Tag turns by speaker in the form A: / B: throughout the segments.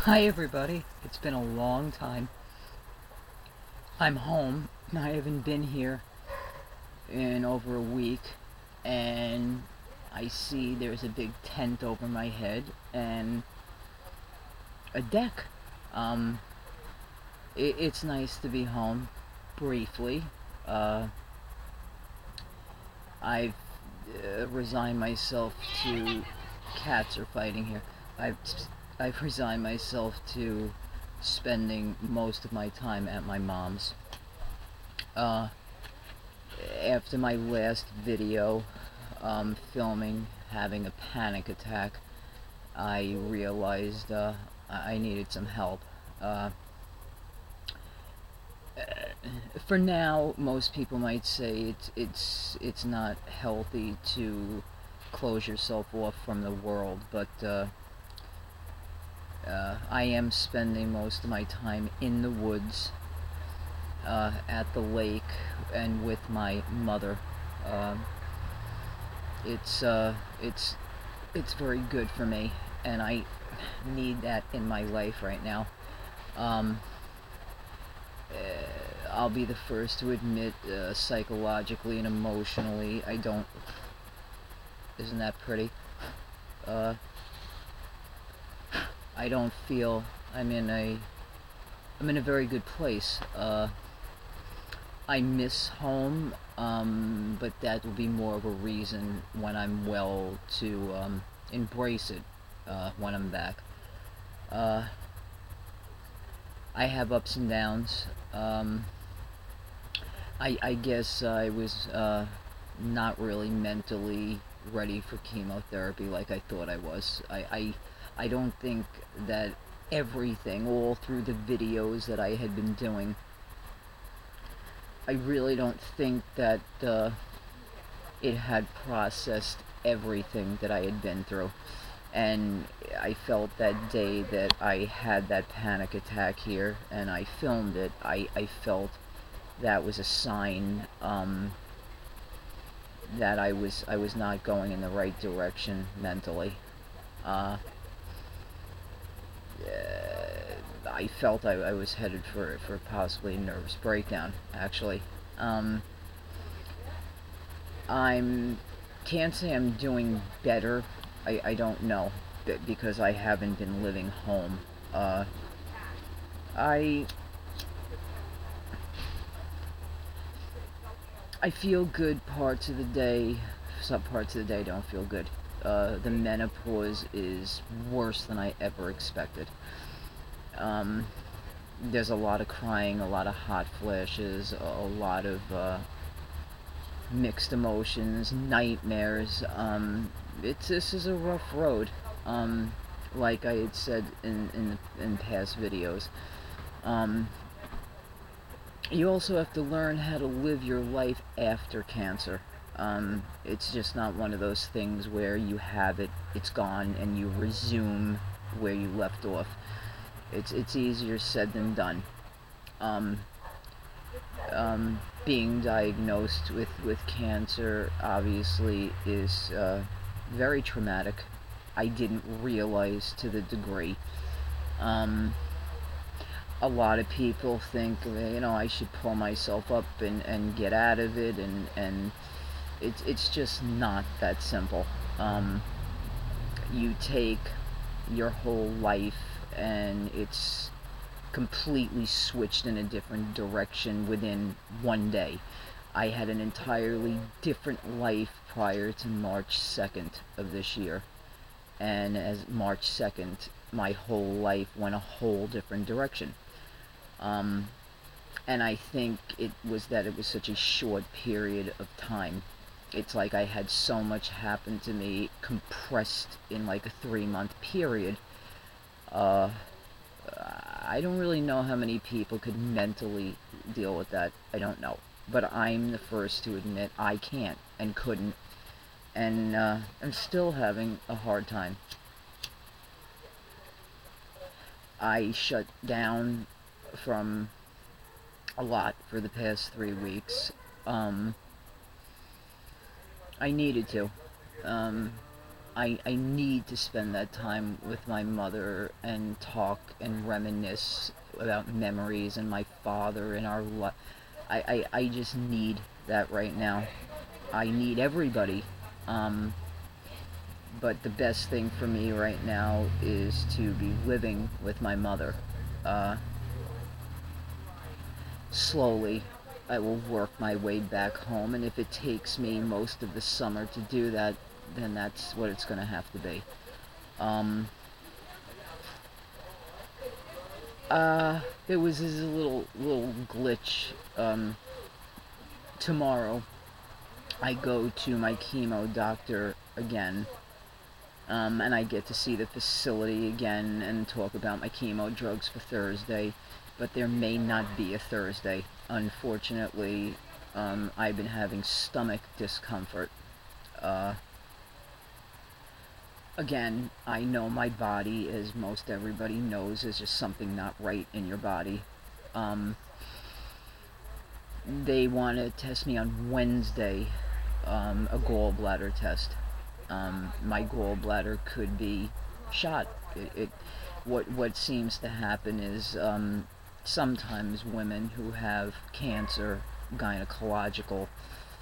A: Hi everybody, it's been a long time. I'm home. I haven't been here in over a week, and I see there's a big tent over my head and a deck. Um, it's nice to be home briefly. Uh, I've resigned myself to cats are fighting here. I've I've resigned myself to spending most of my time at my mom's. Uh, After my last video, filming, having a panic attack, I realized I needed some help. Uh, for now, most people might say it's not healthy to close yourself off from the world, but I am spending most of my time in the woods, at the lake, and with my mother. Uh, it's uh, it's it's very good for me, and I need that in my life right now. Um, I'll be the first to admit, psychologically and emotionally, I don't. Isn't that pretty? Uh, I don't feel I'm in a very good place. I miss home, but that will be more of a reason when I'm well to embrace it when I'm back. Uh, I have ups and downs. I guess I was not really mentally ready for chemotherapy like I thought I was. I don't think that everything, all through the videos that I had been doing, I really don't think that it had processed everything that I had been through. And I felt that day that I had that panic attack here and I filmed it, I felt that was a sign, that I was not going in the right direction mentally. Uh, I felt I was headed for possibly a nervous breakdown, actually. Um, I'm can't say I'm doing better. I don't know, because I haven't been living home. I I feel good parts of the day. Some parts of the day don't feel good. The menopause is worse than I ever expected. Um, there's a lot of crying, a lot of hot flashes, a lot of mixed emotions, nightmares. This is a rough road. Um, like I had said in past videos. Um, you also have to learn how to live your life after cancer. It's just not one of those things where you have it, it's gone, and you resume where you left off. It's easier said than done. Um, Being diagnosed with cancer obviously is very traumatic. I didn't realize to the degree. Um, a lot of people think, I should pull myself up and get out of it, and it's just not that simple. You take your whole life and it's completely switched in a different direction within one day. I had an entirely different life prior to March 2nd of this year. And as March 2nd, my whole life went a whole different direction. Um, and I think it was that it was such a short period of time. It's like I had so much happen to me compressed in like a 3 month period. Uh, I don't really know how many people could mentally deal with that. I don't know. But I'm the first to admit I can't and couldn't. And I'm still having a hard time. I shut down from a lot for the past 3 weeks. Um, I needed to. Um, I need to spend that time with my mother and talk and reminisce about memories and my father and our life. I just need that right now. I need everybody. Um, but the best thing for me right now is to be living with my mother. Uh, Slowly, I will work my way back home, and if it takes me most of the summer to do that, then that's what it's going to have to be. Um, there was this little glitch. Tomorrow, I go to my chemo doctor again, and I get to see the facility again and talk about my chemo drugs for Thursday. But there may not be a Thursday. Unfortunately, I've been having stomach discomfort. Uh, Again, I know my body, as most everybody knows, is just something not right in your body. Um, they want to test me on Wednesday, a gallbladder test. My gallbladder could be shot. What seems to happen is sometimes women who have cancer, gynecological,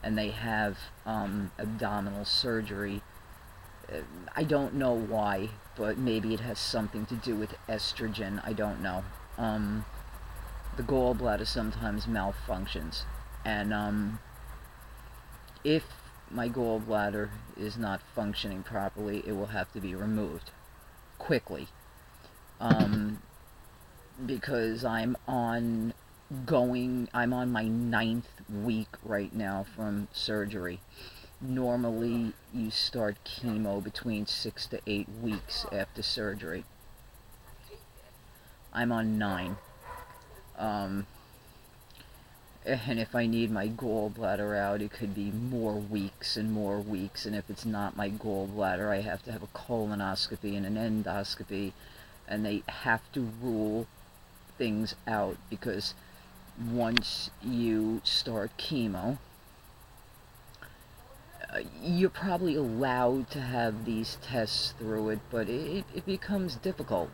A: and they have abdominal surgery. I don't know why, but maybe it has something to do with estrogen. I don't know. Um, the gallbladder sometimes malfunctions, and if my gallbladder is not functioning properly, it will have to be removed quickly. Um, because I'm on my ninth week right now from surgery. Normally, you start chemo between 6 to 8 weeks after surgery. I'm on 9. Um, and if I need my gallbladder out, it could be more weeks and more weeks. And if it's not my gallbladder, I have to have a colonoscopy and an endoscopy, and they have to rule things out because once you start chemo, you're probably allowed to have these tests through it, but it becomes difficult.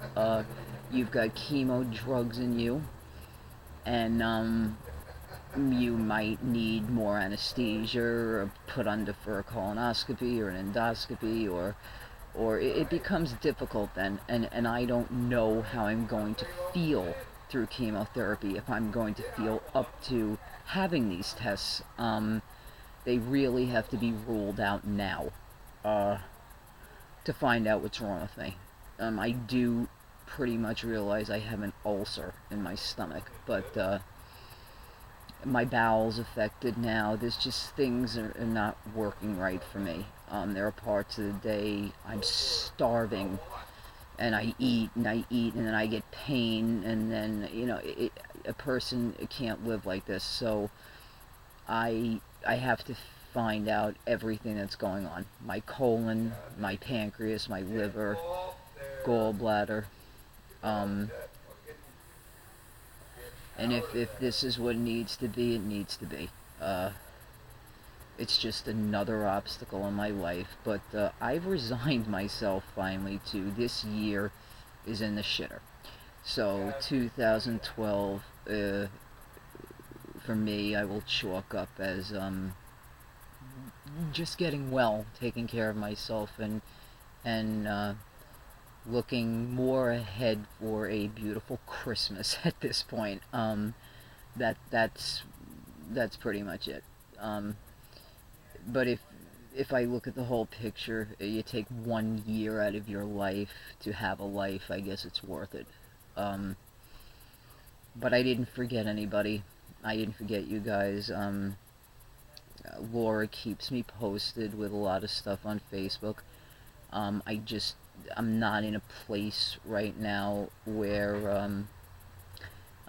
A: You've got chemo drugs in you, and you might need more anesthesia or put under for a colonoscopy or an endoscopy, or it becomes difficult then, and I don't know how I'm going to feel through chemotherapy, if I'm going to feel up to having these tests. They really have to be ruled out now uh, to find out what's wrong with me. I do pretty much realize I have an ulcer in my stomach, but my bowels affected now. There's just things are not working right for me. There are parts of the day I'm starving, and I eat and I eat, and then I get pain, and then a person can't live like this. So I have to find out everything that's going on. My colon, my pancreas, my liver, gallbladder. Um, and if this is what needs to be, it needs to be. Uh, it's just another obstacle in my life. But I've resigned myself finally to this year is in the shitter. So 2012, for me, I will chalk up as just getting well, taking care of myself, and looking more ahead for a beautiful Christmas at this point. That's pretty much it. Um, but if I look at the whole picture, you take 1 year out of your life to have a life. I guess it's worth it. Um, but I didn't forget anybody. I didn't forget you guys. Laura keeps me posted with a lot of stuff on Facebook. Um, I just I'm not in a place right now where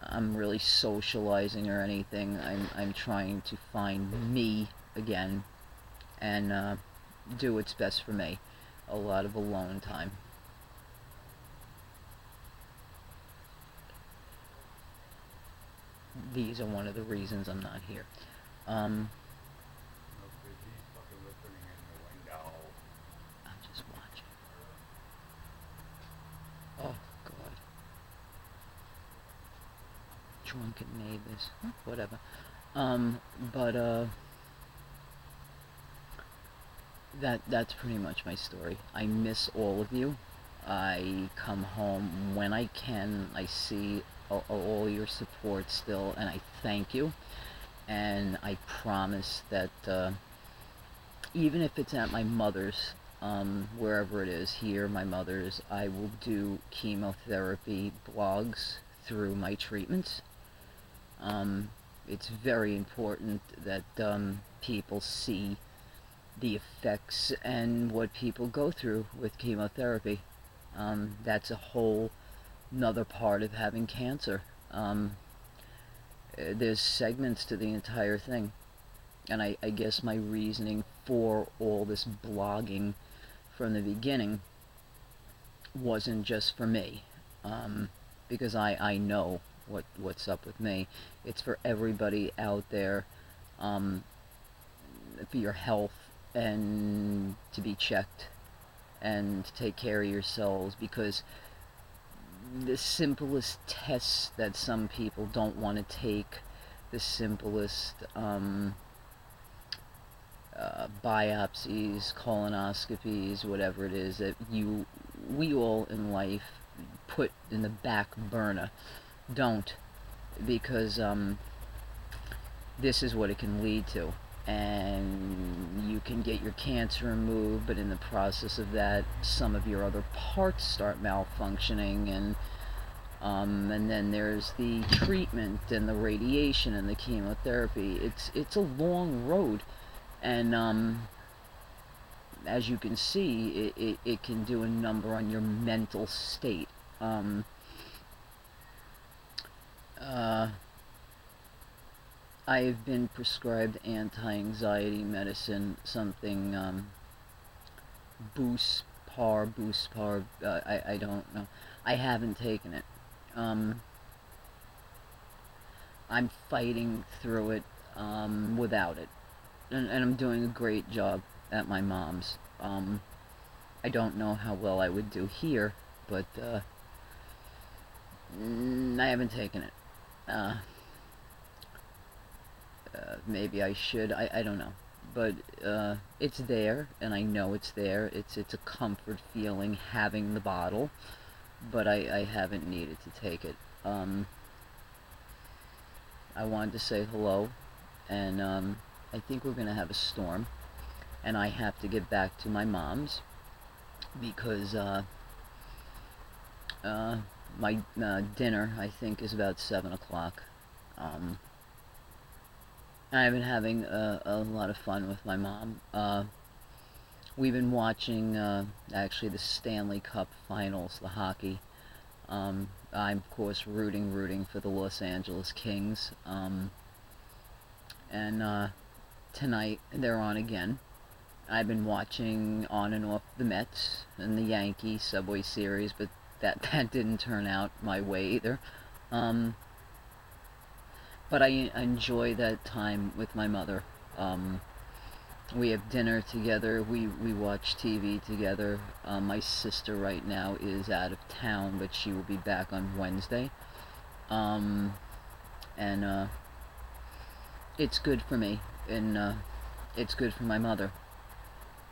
A: I'm really socializing or anything. I'm trying to find me again and do what's best for me. A lot of alone time. These are one of the reasons I'm not here. Um, I'm just Drunken neighbors. Whatever. But that's pretty much my story. I miss all of you. I come home when I can. I see all your support still, and I thank you. And I promise that even if it's at my mother's, wherever it is, here, my mother's, I will do chemotherapy blogs through my treatments. It's very important that people see the effects and what people go through with chemotherapy. That's a whole another part of having cancer. There's segments to the entire thing. And I guess my reasoning for all this blogging from the beginning wasn't just for me, because I know what's up with me. It's for everybody out there, for your health, and to be checked and to take care of yourselves, because the simplest tests that some people don't want to take, the simplest biopsies, colonoscopies, whatever it is that we all in life put in the back burner, don't, because this is what it can lead to. And you can get your cancer removed, but in the process of that, some of your other parts start malfunctioning, and then there's the treatment and the radiation and the chemotherapy. It's a long road, and as you can see, it can do a number on your mental state. I have been prescribed anti-anxiety medicine, something Buspar, I don't know. I haven't taken it. I'm fighting through it without it, and I'm doing a great job at my mom's. I don't know how well I would do here, but I haven't taken it. Maybe I should. I don't know, but it's there, and I know it's there. It's a comfort feeling having the bottle, but I haven't needed to take it. I wanted to say hello, and I think we're gonna have a storm, and I have to get back to my mom's because my dinner, I think, is about 7 o'clock. I've been having a lot of fun with my mom. We've been watching, actually, the Stanley Cup Finals, the hockey. I'm, of course, rooting for the Los Angeles Kings. And tonight, they're on again. I've been watching on and off the Mets and the Yankees Subway Series, but that didn't turn out my way either. But I enjoy that time with my mother. We have dinner together. We watch TV together. My sister right now is out of town, but she will be back on Wednesday. And it's good for me, and it's good for my mother.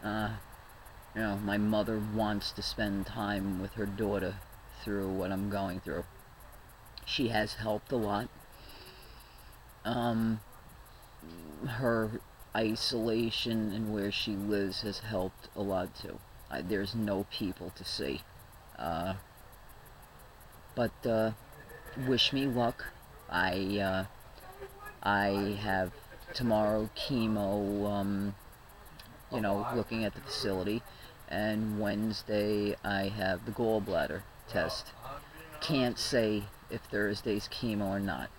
A: My mother wants to spend time with her daughter through what I'm going through. She has helped a lot. Her isolation and where she lives has helped a lot too. There's no people to see. But wish me luck. I have tomorrow chemo, looking at the facility, and Wednesday I have the gallbladder test. Can't say if Thursday's chemo or not.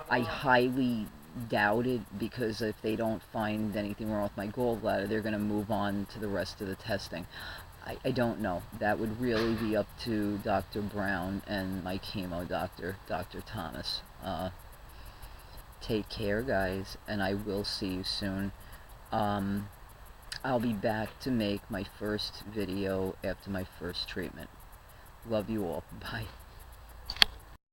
A: I highly doubt it, because if they don't find anything wrong with my gallbladder, they're going to move on to the rest of the testing. I don't know. That would really be up to Dr. Brown and my chemo doctor, Dr. Thomas. Take care, guys, and I will see you soon. I'll be back to make my first video after my first treatment. Love you all. Bye.